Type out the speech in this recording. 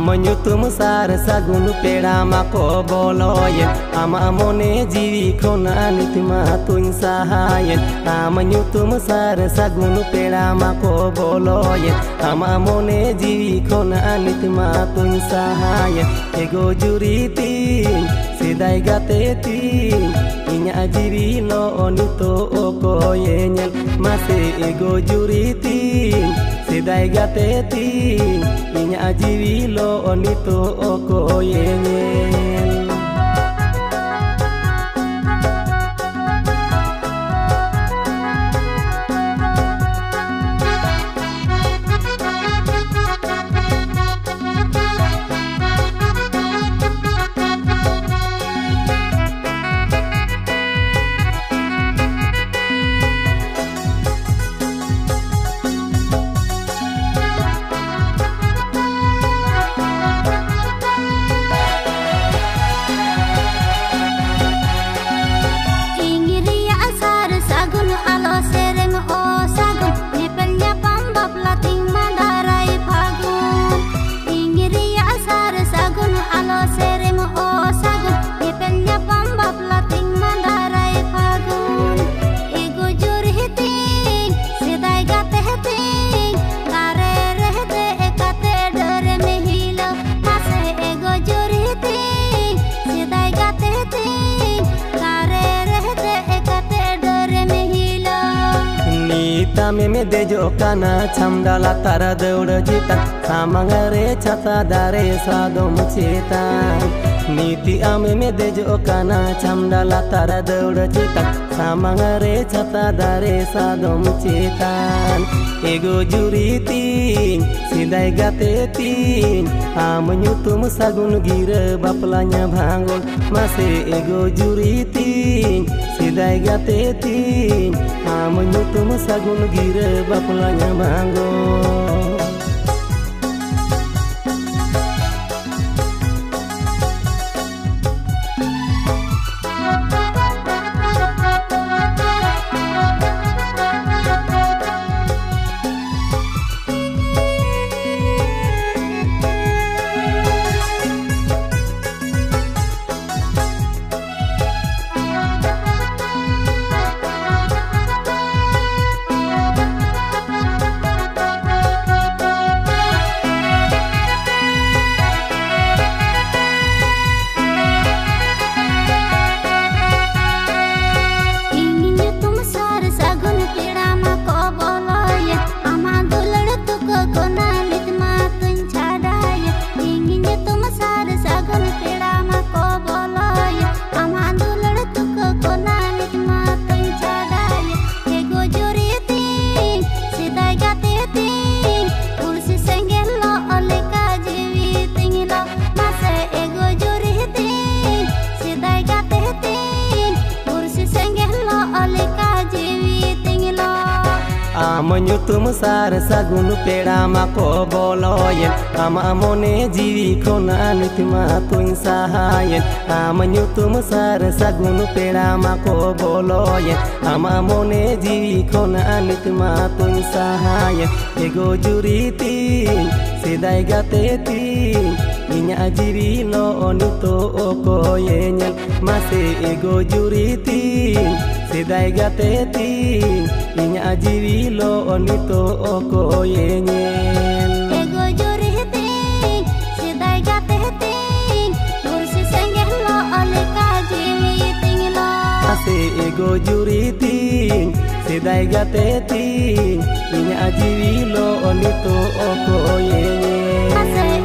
nyutum sar sagun pera mako boloyen ama mone jiwi khona nitma tuin sahayen nyutum sar sagun pera mako boloyen ama mone jiwi khona nitma tuin sahayen ego juriti sidai gateti inya jiwi lo onito okoyenyen mase ego juriti sidai gateti inya jiwi lo onito okoyenyen me dejo kana chamdala tara deud jita samangare chata dare sadom chetan niti ame me dejo kana chamdala tara deud jita samangare chata dare sadom chetan ego juriti sidai gateti nyutum sagun gira baplanya bhangon mase ego juriti sidai gateti nyutum sagun gira baplanya bhangon nyutum sar sagun pera mako boloyen ama mone jiwi khona nitma tuin sahayen nyutum sar sagun pera mako boloyen ama mone jiwi khona nitma tuin sahayen ego juriti sidai gateti inya jiwi lo onito okoyenyen mase ego juriti sidai gateti inya jiwi lo onito okoyenyen ego juriti sidai gateti kursi senggeh lo oleka jiwi tinglo ase ego juriti sidai gateti inya jiwi lo onito okoyenyen